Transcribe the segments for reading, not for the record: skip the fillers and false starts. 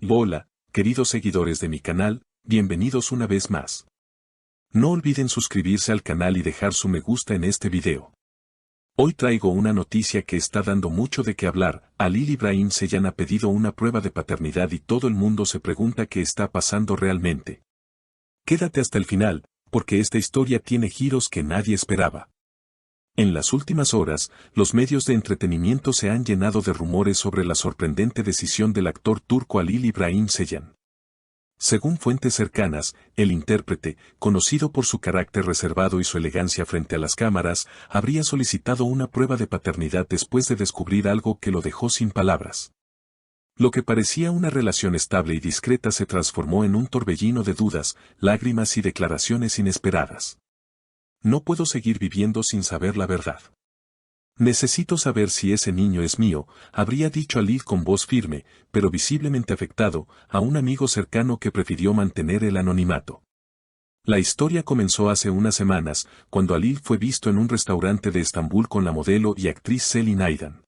Hola, queridos seguidores de mi canal, bienvenidos una vez más. No olviden suscribirse al canal y dejar su me gusta en este video. Hoy traigo una noticia que está dando mucho de qué hablar. Halil Ibrahim Ceylan ha pedido una prueba de paternidad y todo el mundo se pregunta qué está pasando realmente. Quédate hasta el final, porque esta historia tiene giros que nadie esperaba. En las últimas horas, los medios de entretenimiento se han llenado de rumores sobre la sorprendente decisión del actor turco Halil Ibrahim Ceylan. Según fuentes cercanas, el intérprete, conocido por su carácter reservado y su elegancia frente a las cámaras, habría solicitado una prueba de paternidad después de descubrir algo que lo dejó sin palabras. Lo que parecía una relación estable y discreta se transformó en un torbellino de dudas, lágrimas y declaraciones inesperadas. No puedo seguir viviendo sin saber la verdad. Necesito saber si ese niño es mío, habría dicho Halil con voz firme, pero visiblemente afectado, a un amigo cercano que prefirió mantener el anonimato. La historia comenzó hace unas semanas, cuando Halil fue visto en un restaurante de Estambul con la modelo y actriz Selin Aydan.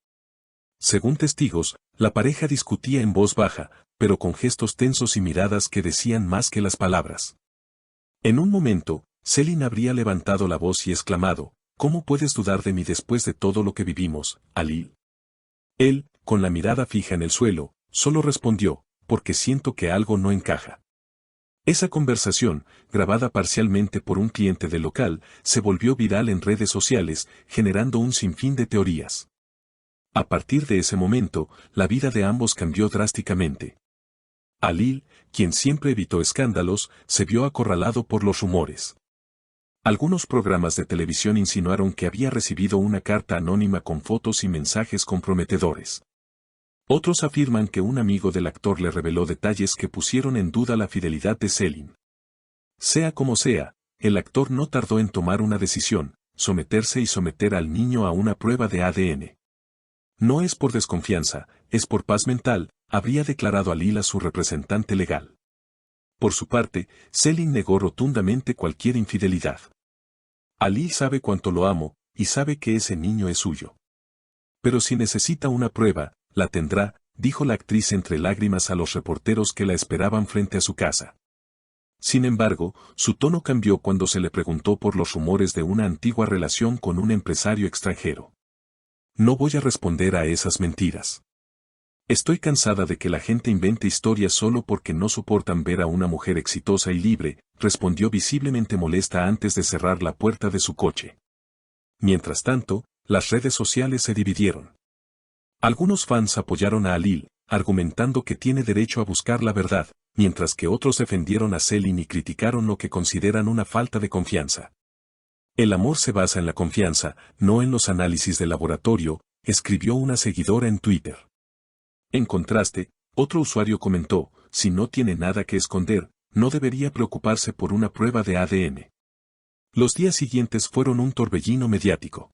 Según testigos, la pareja discutía en voz baja, pero con gestos tensos y miradas que decían más que las palabras. En un momento, Selin habría levantado la voz y exclamado: ¿Cómo puedes dudar de mí después de todo lo que vivimos, Halil? Él, con la mirada fija en el suelo, solo respondió: porque siento que algo no encaja. Esa conversación, grabada parcialmente por un cliente del local, se volvió viral en redes sociales, generando un sinfín de teorías. A partir de ese momento, la vida de ambos cambió drásticamente. Halil, quien siempre evitó escándalos, se vio acorralado por los rumores. Algunos programas de televisión insinuaron que había recibido una carta anónima con fotos y mensajes comprometedores. Otros afirman que un amigo del actor le reveló detalles que pusieron en duda la fidelidad de Selin. Sea como sea, el actor no tardó en tomar una decisión: someterse y someter al niño a una prueba de ADN. No es por desconfianza, es por paz mental, habría declarado Halil a su representante legal. Por su parte, Selin negó rotundamente cualquier infidelidad. Halil sabe cuánto lo amo, y sabe que ese niño es suyo. Pero si necesita una prueba, la tendrá, dijo la actriz entre lágrimas a los reporteros que la esperaban frente a su casa. Sin embargo, su tono cambió cuando se le preguntó por los rumores de una antigua relación con un empresario extranjero. No voy a responder a esas mentiras. Estoy cansada de que la gente invente historias solo porque no soportan ver a una mujer exitosa y libre, respondió visiblemente molesta antes de cerrar la puerta de su coche. Mientras tanto, las redes sociales se dividieron. Algunos fans apoyaron a Halil, argumentando que tiene derecho a buscar la verdad, mientras que otros defendieron a Selin y criticaron lo que consideran una falta de confianza. El amor se basa en la confianza, no en los análisis de laboratorio, escribió una seguidora en Twitter. En contraste, otro usuario comentó: si no tiene nada que esconder, no debería preocuparse por una prueba de ADN. Los días siguientes fueron un torbellino mediático.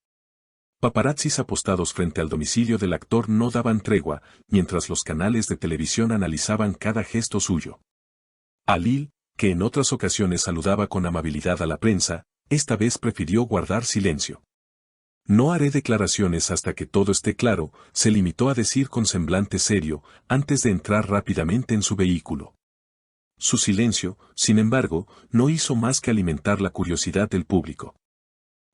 Paparazzis apostados frente al domicilio del actor no daban tregua, mientras los canales de televisión analizaban cada gesto suyo. Halil, que en otras ocasiones saludaba con amabilidad a la prensa, esta vez prefirió guardar silencio. No haré declaraciones hasta que todo esté claro, se limitó a decir con semblante serio, antes de entrar rápidamente en su vehículo. Su silencio, sin embargo, no hizo más que alimentar la curiosidad del público.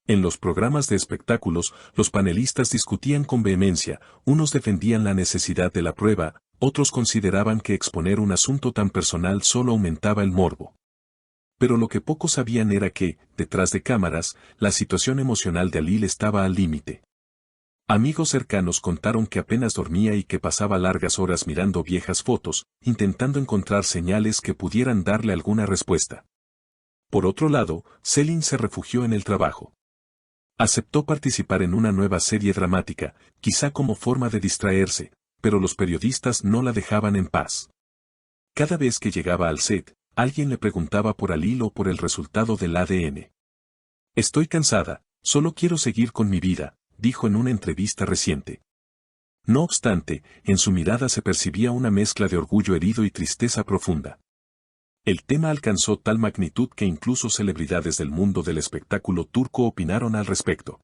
En los programas de espectáculos, los panelistas discutían con vehemencia, unos defendían la necesidad de la prueba, otros consideraban que exponer un asunto tan personal solo aumentaba el morbo. Pero lo que pocos sabían era que, detrás de cámaras, la situación emocional de Halil estaba al límite. Amigos cercanos contaron que apenas dormía y que pasaba largas horas mirando viejas fotos, intentando encontrar señales que pudieran darle alguna respuesta. Por otro lado, Selin se refugió en el trabajo. Aceptó participar en una nueva serie dramática, quizá como forma de distraerse, pero los periodistas no la dejaban en paz. Cada vez que llegaba al set, alguien le preguntaba por Halil o por el resultado del ADN. Estoy cansada, solo quiero seguir con mi vida, dijo en una entrevista reciente. No obstante, en su mirada se percibía una mezcla de orgullo herido y tristeza profunda. El tema alcanzó tal magnitud que incluso celebridades del mundo del espectáculo turco opinaron al respecto.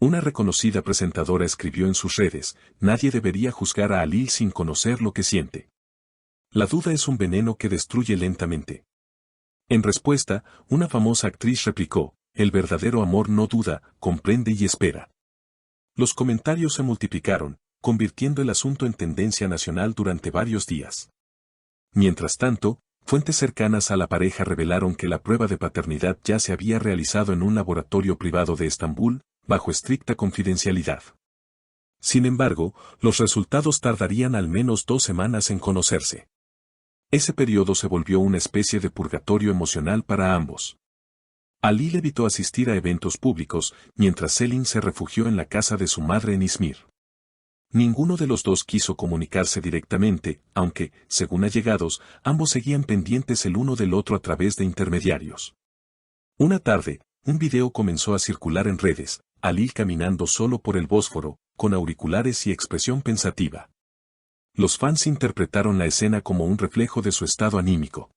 Una reconocida presentadora escribió en sus redes: nadie debería juzgar a Halil sin conocer lo que siente. La duda es un veneno que destruye lentamente. En respuesta, una famosa actriz replicó, el verdadero amor no duda, comprende y espera. Los comentarios se multiplicaron, convirtiendo el asunto en tendencia nacional durante varios días. Mientras tanto, fuentes cercanas a la pareja revelaron que la prueba de paternidad ya se había realizado en un laboratorio privado de Estambul, bajo estricta confidencialidad. Sin embargo, los resultados tardarían al menos 2 semanas en conocerse. Ese periodo se volvió una especie de purgatorio emocional para ambos. Halil evitó asistir a eventos públicos, mientras Selin se refugió en la casa de su madre en Izmir. Ninguno de los dos quiso comunicarse directamente, aunque, según allegados, ambos seguían pendientes el uno del otro a través de intermediarios. Una tarde, un video comenzó a circular en redes, Halil caminando solo por el Bósforo, con auriculares y expresión pensativa. Los fans interpretaron la escena como un reflejo de su estado anímico.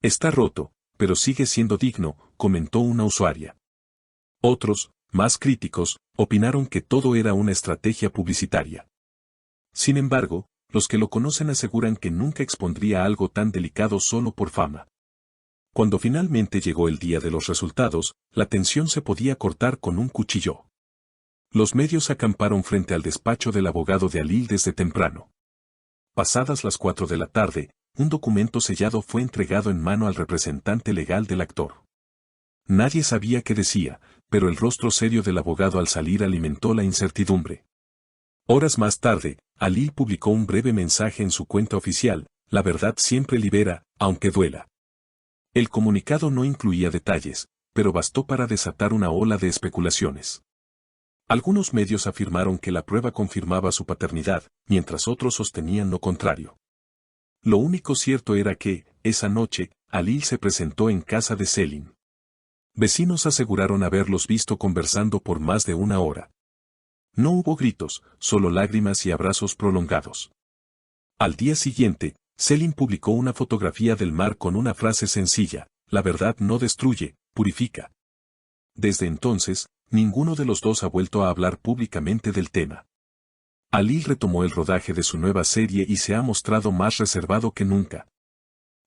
Está roto, pero sigue siendo digno, comentó una usuaria. Otros, más críticos, opinaron que todo era una estrategia publicitaria. Sin embargo, los que lo conocen aseguran que nunca expondría algo tan delicado solo por fama. Cuando finalmente llegó el día de los resultados, la tensión se podía cortar con un cuchillo. Los medios acamparon frente al despacho del abogado de Halil desde temprano. Pasadas las 4 de la tarde, un documento sellado fue entregado en mano al representante legal del actor. Nadie sabía qué decía, pero el rostro serio del abogado al salir alimentó la incertidumbre. Horas más tarde, Halil publicó un breve mensaje en su cuenta oficial, la verdad siempre libera, aunque duela. El comunicado no incluía detalles, pero bastó para desatar una ola de especulaciones. Algunos medios afirmaron que la prueba confirmaba su paternidad, mientras otros sostenían lo contrario. Lo único cierto era que, esa noche, Halil se presentó en casa de Selin. Vecinos aseguraron haberlos visto conversando por más de 1 hora. No hubo gritos, solo lágrimas y abrazos prolongados. Al día siguiente, Selin publicó una fotografía del mar con una frase sencilla, la verdad no destruye, purifica. Desde entonces, ninguno de los dos ha vuelto a hablar públicamente del tema. Halil retomó el rodaje de su nueva serie y se ha mostrado más reservado que nunca.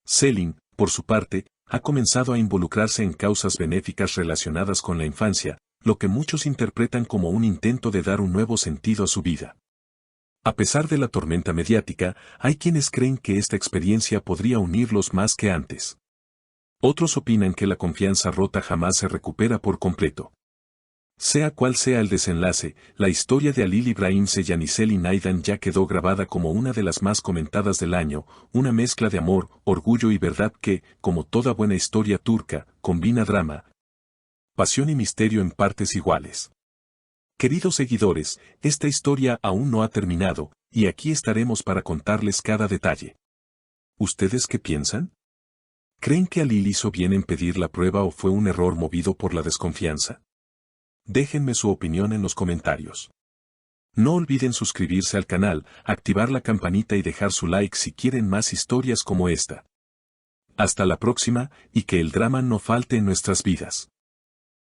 Selin, por su parte, ha comenzado a involucrarse en causas benéficas relacionadas con la infancia, lo que muchos interpretan como un intento de dar un nuevo sentido a su vida. A pesar de la tormenta mediática, hay quienes creen que esta experiencia podría unirlos más que antes. Otros opinan que la confianza rota jamás se recupera por completo. Sea cual sea el desenlace, la historia de Halil Ibrahim Ceyhan y Selin Aydan ya quedó grabada como una de las más comentadas del año, una mezcla de amor, orgullo y verdad que, como toda buena historia turca, combina drama, pasión y misterio en partes iguales. Queridos seguidores, esta historia aún no ha terminado, y aquí estaremos para contarles cada detalle. ¿Ustedes qué piensan? ¿Creen que Halil hizo bien en pedir la prueba o fue un error movido por la desconfianza? Déjenme su opinión en los comentarios. No olviden suscribirse al canal, activar la campanita y dejar su like si quieren más historias como esta. Hasta la próxima, y que el drama no falte en nuestras vidas.